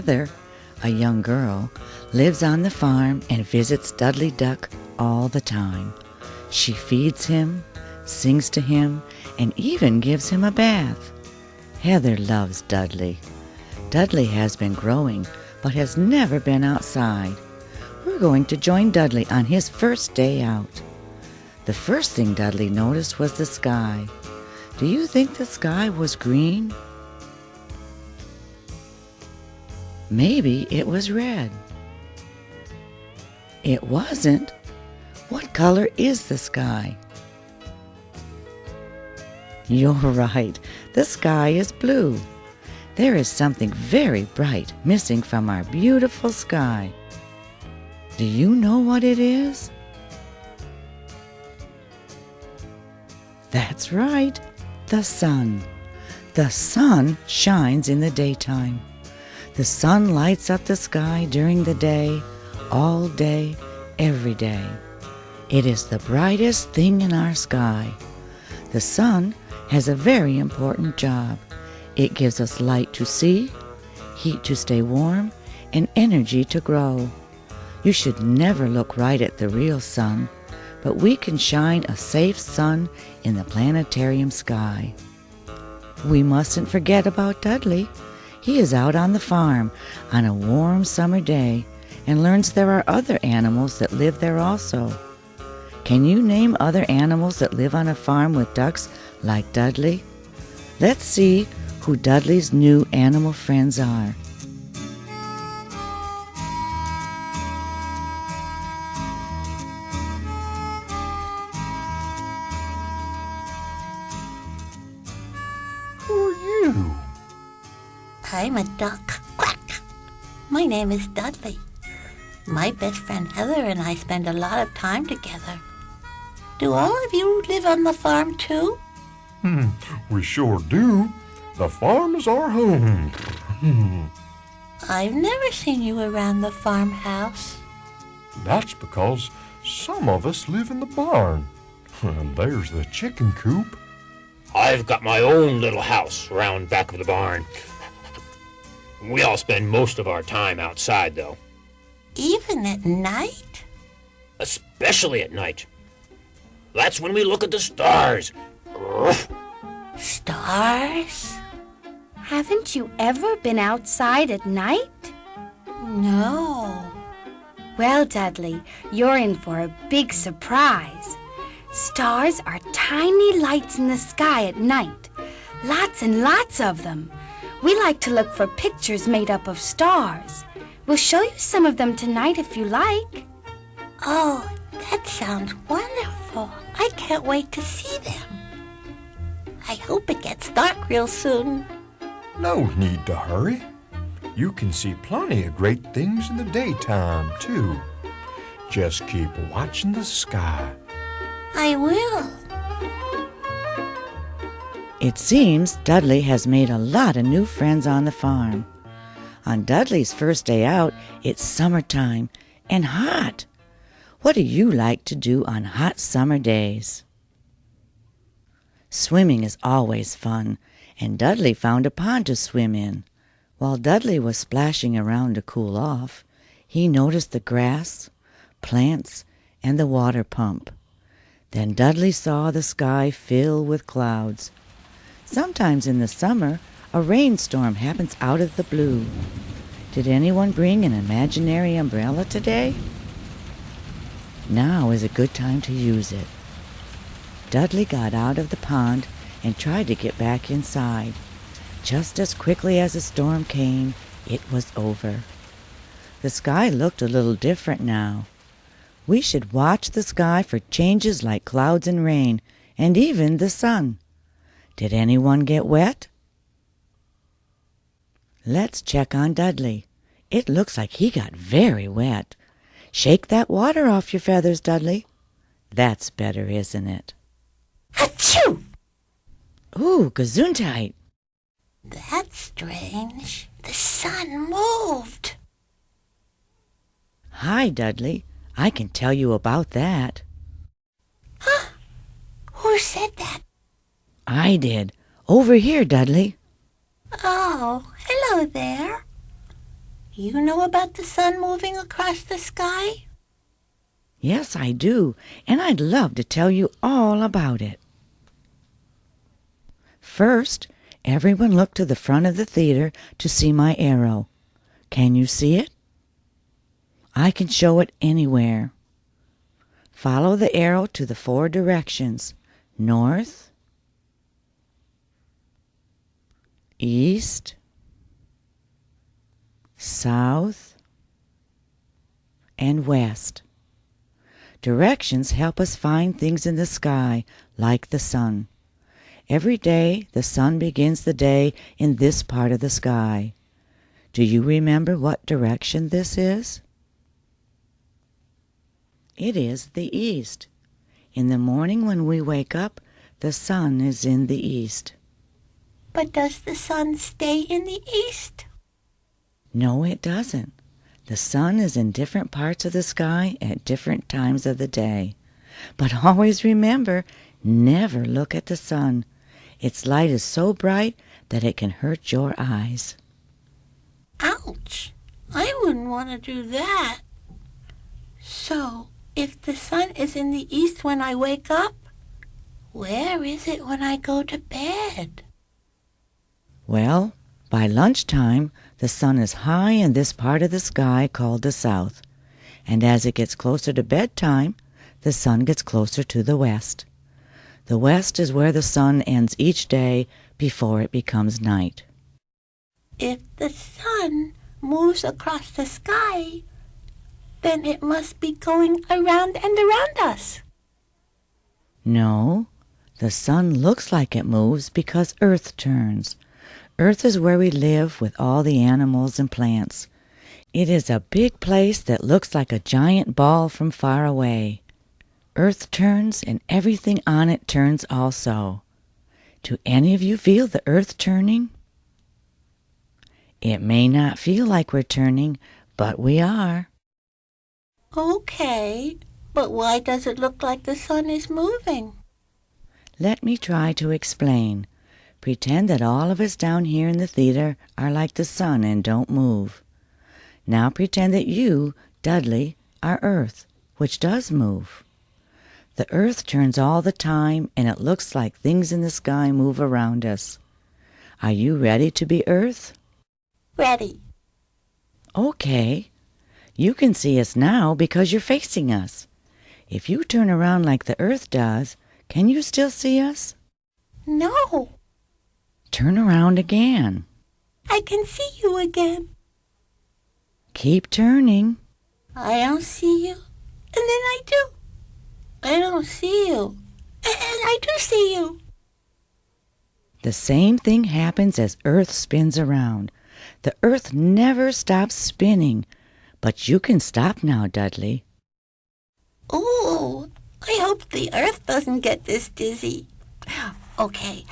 Heather, a young girl, lives on the farm and visits Dudley Duck all the time. She feeds him, sings to him, and even gives him a bath. Heather loves Dudley. Dudley has been growing, but has never been outside. We're going to join Dudley on his first day out. The first thing Dudley noticed was the sky. Do you think the sky was green? Maybe it was red. It wasn't. What color is the sky? You're right. The sky is blue. There is something very bright missing from our beautiful sky. Do you know what it is? That's right, the sun. The sun shines in the daytime. The sun lights up the sky during the day, all day, every day. It is the brightest thing in our sky. The sun has a very important job. It gives us light to see, heat to stay warm, and energy to grow. You should never look right at the real sun, but we can shine a safe sun in the planetarium sky. We mustn't forget about Dudley. He is out on the farm on a warm summer day and learns there are other animals that live there also. Can you name other animals that live on a farm with ducks like Dudley? Let's see who Dudley's new animal friends are. Who are you? I'm a duck. Quack! My name is Dudley. My best friend Heather and I spend a lot of time together. Do all of you live on the farm too? We sure do. The farm is our home. I've never seen you around the farmhouse. That's because some of us live in the barn. And there's the chicken coop. I've got my own little house around back of the barn. We all spend most of our time outside, though. Even at night? Especially at night. That's when we look at the stars. Stars? Haven't you ever been outside at night? No. Well, Dudley, you're in for a big surprise. Stars are tiny lights in the sky at night. Lots and lots of them. We like to look for pictures made up of stars. We'll show you some of them tonight if you like. Oh, that sounds wonderful. I can't wait to see them. I hope it gets dark real soon. No need to hurry. You can see plenty of great things in the daytime, too. Just keep watching the sky. I will. It seems Dudley has made a lot of new friends on the farm. On Dudley's first day out, it's summertime and hot. What do you like to do on hot summer days? Swimming is always fun, and Dudley found a pond to swim in. While Dudley was splashing around to cool off, he noticed the grass, plants, and the water pump. Then Dudley saw the sky fill with clouds. Sometimes in the summer, a rainstorm happens out of the blue. Did anyone bring an imaginary umbrella today? Now is a good time to use it. Dudley got out of the pond and tried to get back inside. Just as quickly as the storm came, it was over. The sky looked a little different now. We should watch the sky for changes like clouds and rain, and even the sun. Did anyone get wet? Let's check on Dudley. It looks like he got very wet. Shake that water off your feathers, Dudley. That's better, isn't it? Achoo! Ooh, gesundheit. That's strange. The sun moved. Hi, Dudley. I can tell you about that. Huh? Who said that? I did. Over here, Dudley. Oh, hello there. You know about the sun moving across the sky? Yes, I do, and I'd love to tell you all about it. First, everyone look to the front of the theater to see my arrow. Can you see it? I can show it anywhere. Follow the arrow to the 4 directions: north, east, south, and west. Directions help us find things in the sky, like the sun. Every day, the sun begins the day in this part of the sky. Do you remember what direction this is? It is the east. In the morning when we wake up, the sun is in the east. But does the sun stay in the east? No, it doesn't. The sun is in different parts of the sky at different times of the day. But always remember, never look at the sun. Its light is so bright that it can hurt your eyes. Ouch! I wouldn't want to do that. So, if the sun is in the east when I wake up, where is it when I go to bed? Well, by lunchtime, the sun is high in this part of the sky called the south, and as it gets closer to bedtime, the sun gets closer to the west. The west is where the sun ends each day before it becomes night. If the sun moves across the sky, then it must be going around and around us. No, the sun looks like it moves because Earth turns. Earth is where we live with all the animals and plants. It is a big place that looks like a giant ball from far away. Earth turns and everything on it turns also. Do any of you feel the earth turning? It may not feel like we're turning, but we are. Okay, but why does it look like the sun is moving? Let me try to explain. Pretend that all of us down here in the theater are like the sun and don't move. Now pretend that you, Dudley, are Earth, which does move. The earth turns all the time, and it looks like things in the sky move around us. Are you ready to be Earth? Ready. Okay. You can see us now because you're facing us. If you turn around like the earth does, can you still see us? No, Turn around again. I can see you again. Keep turning. I don't see you, and then I do. I don't see you, and I do see you. The same thing happens as Earth spins around. The earth never stops spinning, but you can stop now, Dudley. Ooh, I hope the earth doesn't get this dizzy. Okay,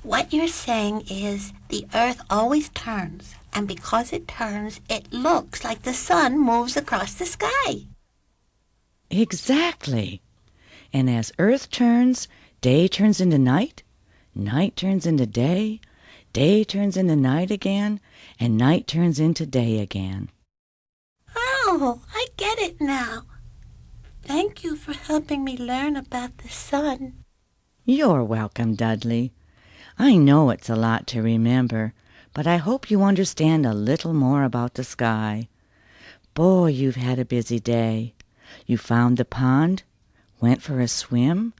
what you're saying is the earth always turns, and because it turns, it looks like the sun moves across the sky. Exactly. And as Earth turns, day turns into night, night turns into day, day turns into night again, and night turns into day again. Oh, I get it now. Thank you for helping me learn about the sun. You're welcome, Dudley. I know it's a lot to remember, but I hope you understand a little more about the sky. Boy, you've had a busy day. You found the pond, went for a swim,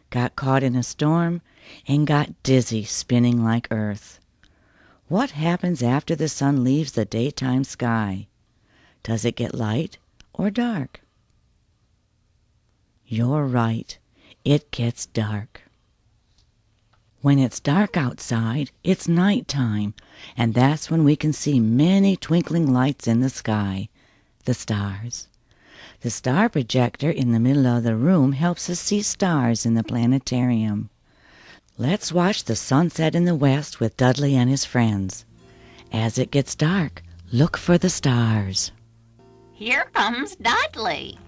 got caught in a storm, and got dizzy spinning like Earth. What happens after the sun leaves the daytime sky? Does it get light or dark? You're right. It gets dark. When it's dark outside, it's nighttime, and that's when we can see many twinkling lights in the sky, the stars. The star projector in the middle of the room helps us see stars in the planetarium. Let's watch the sunset in the west with Dudley and his friends. As it gets dark, look for the stars. Here comes Dudley.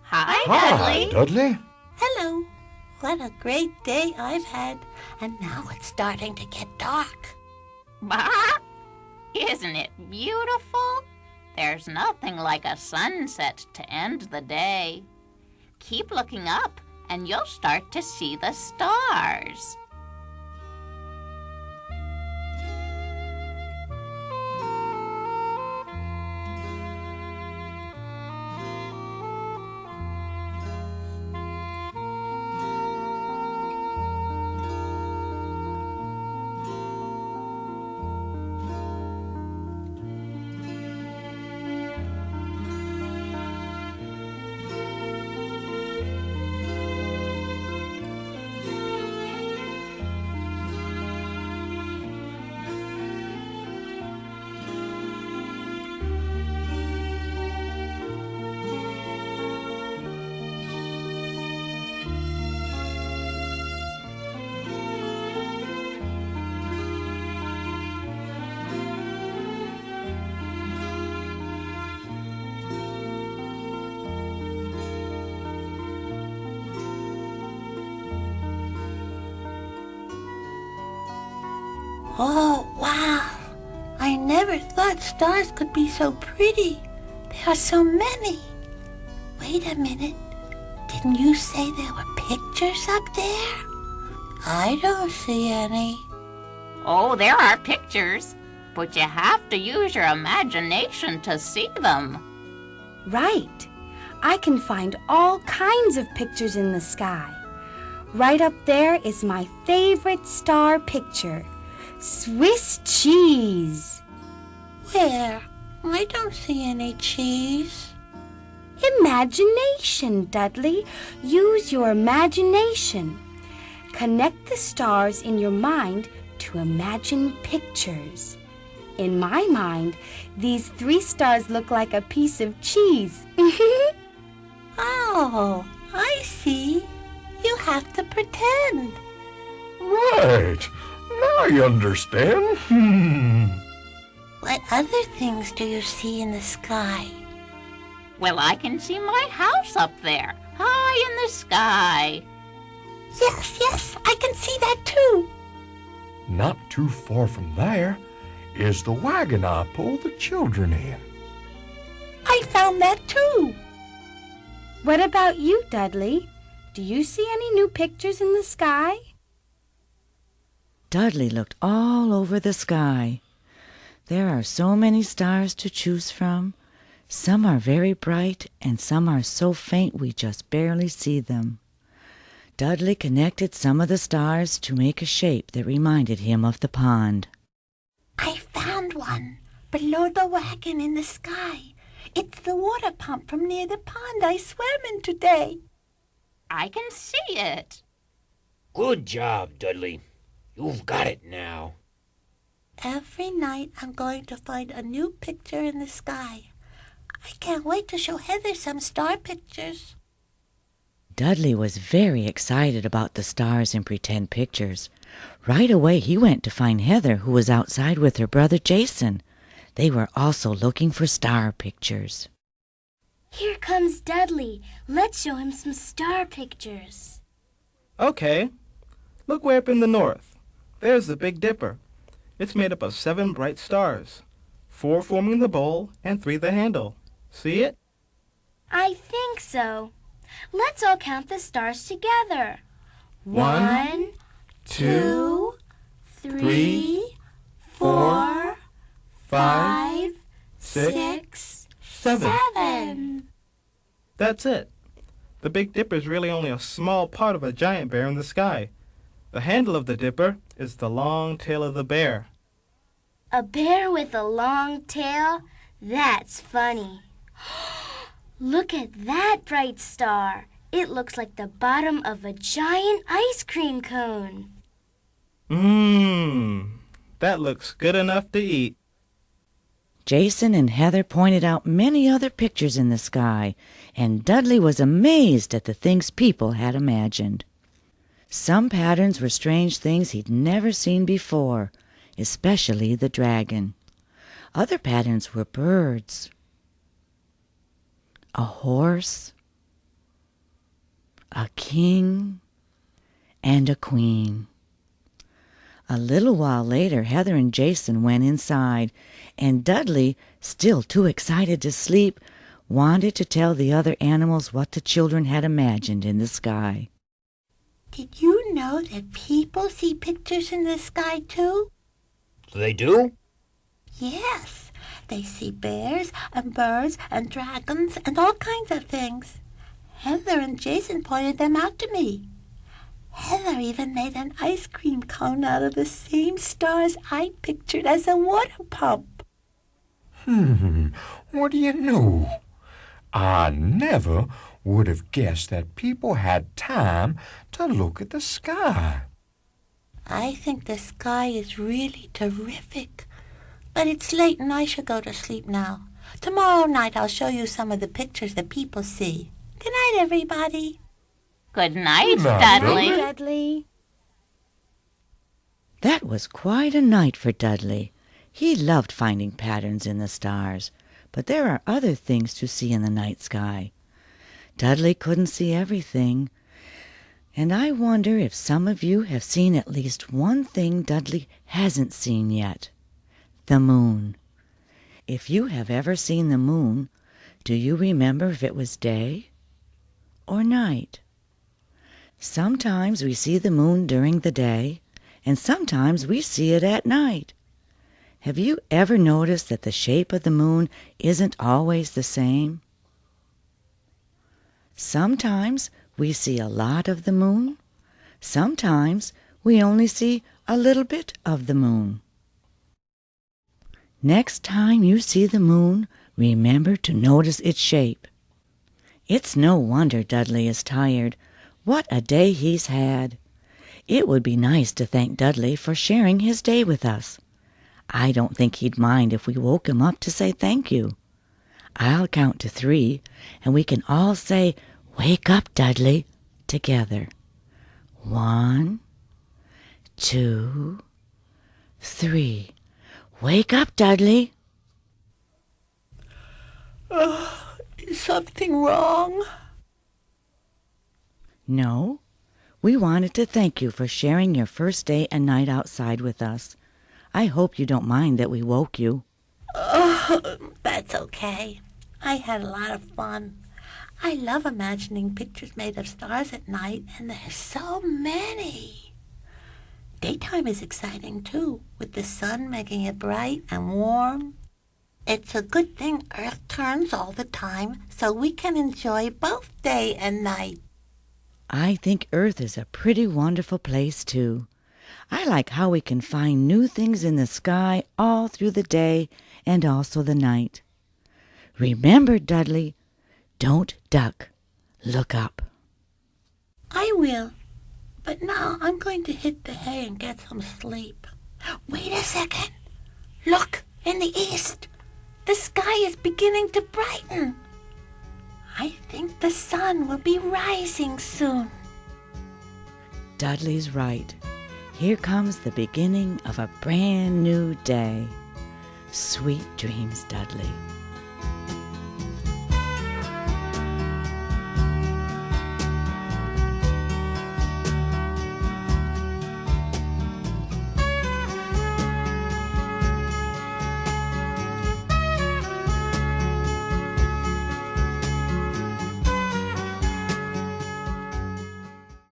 Hi, Hi, Dudley. Dudley. Hello. What a great day I've had. And now it's starting to get dark. Bah! Isn't it beautiful? There's nothing like a sunset to end the day. Keep looking up and you'll start to see the stars. Oh, wow! I never thought stars could be so pretty. There are so many. Wait a minute. Didn't you say there were pictures up there? I don't see any. Oh, there are pictures, but you have to use your imagination to see them. Right. I can find all kinds of pictures in the sky. Right up there is my favorite star picture. Swiss cheese. Where? I don't see any cheese. Imagination, Dudley. Use your imagination. Connect the stars in your mind to imagine pictures. In my mind, these 3 stars look like a piece of cheese. Oh, I see. You have to pretend. Right. Now I understand. What other things do you see in the sky? Well, I can see my house up there, high in the sky. Yes, I can see that too. Not too far from there is the wagon I pull the children in. I found that too. What about you, Dudley? Do you see any new pictures in the sky? Dudley looked all over the sky. There are so many stars to choose from. Some are very bright, and some are so faint we just barely see them. Dudley connected some of the stars to make a shape that reminded him of the pond. I found one below the wagon in the sky. It's the water pump from near the pond I swam in today. I can see it. Good job, Dudley. You've got it now. Every night I'm going to find a new picture in the sky. I can't wait to show Heather some star pictures. Dudley was very excited about the stars and pretend pictures. Right away he went to find Heather, who was outside with her brother Jason. They were also looking for star pictures. Here comes Dudley. Let's show him some star pictures. Okay. Look way up in the north. There's the Big Dipper. It's made up of 7 bright stars, 4 forming the bowl and 3 the handle. See it? I think so. Let's all count the stars together. 1, 2, 3, 4, 5, 6, 7. That's it. The Big Dipper is really only a small part of a giant bear in the sky. The handle of the dipper is the long tail of the bear. A bear with a long tail? That's funny. Look at that bright star. It looks like the bottom of a giant ice cream cone. That looks good enough to eat. Jason and Heather pointed out many other pictures in the sky, and Dudley was amazed at the things people had imagined. Some patterns were strange things he'd never seen before, especially the dragon. Other patterns were birds, a horse, a king, and a queen. A little while later, Heather and Jason went inside, and Dudley, still too excited to sleep, wanted to tell the other animals what the children had imagined in the sky. Did you know that people see pictures in the sky too? They do? Yes, they see bears and birds and dragons and all kinds of things. Heather and Jason pointed them out to me. Heather even made an ice cream cone out of the same stars I pictured as a water pump. What do you know? I never would have guessed that people had time to look at the sky. I think the sky is really terrific. But it's late and I should go to sleep now. Tomorrow night I'll show you some of the pictures that people see. Good night, everybody. Good night, Good night, Dudley. Dudley. That was quite a night for Dudley. He loved finding patterns in the stars, but there are other things to see in the night sky. Dudley couldn't see everything, and I wonder if some of you have seen at least one thing Dudley hasn't seen yet: the moon. If you have ever seen the moon, do you remember if it was day or night? Sometimes we see the moon during the day, and sometimes we see it at night. Have you ever noticed that the shape of the moon isn't always the same? Sometimes we see a lot of the moon. Sometimes we only see a little bit of the moon. Next time you see the moon, remember to notice its shape. It's no wonder Dudley is tired. What a day he's had! It would be nice to thank Dudley for sharing his day with us. I don't think he'd mind if we woke him up to say thank you. I'll count to 3, and we can all say, "Wake up, Dudley," together. 1, 2, 3. Wake up, Dudley. Is something wrong? No, we wanted to thank you for sharing your first day and night outside with us. I hope you don't mind that we woke you. That's okay. I had a lot of fun. I love imagining pictures made of stars at night, and there's so many. Daytime is exciting too, with the sun making it bright and warm. It's a good thing Earth turns all the time so we can enjoy both day and night. I think Earth is a pretty wonderful place too. I like how we can find new things in the sky all through the day and also the night. Remember, Dudley, don't duck. Look up. I will, but now I'm going to hit the hay and get some sleep. Wait a second. Look, in the east. The sky is beginning to brighten. I think the sun will be rising soon. Dudley's right. Here comes the beginning of a brand new day. Sweet dreams, Dudley.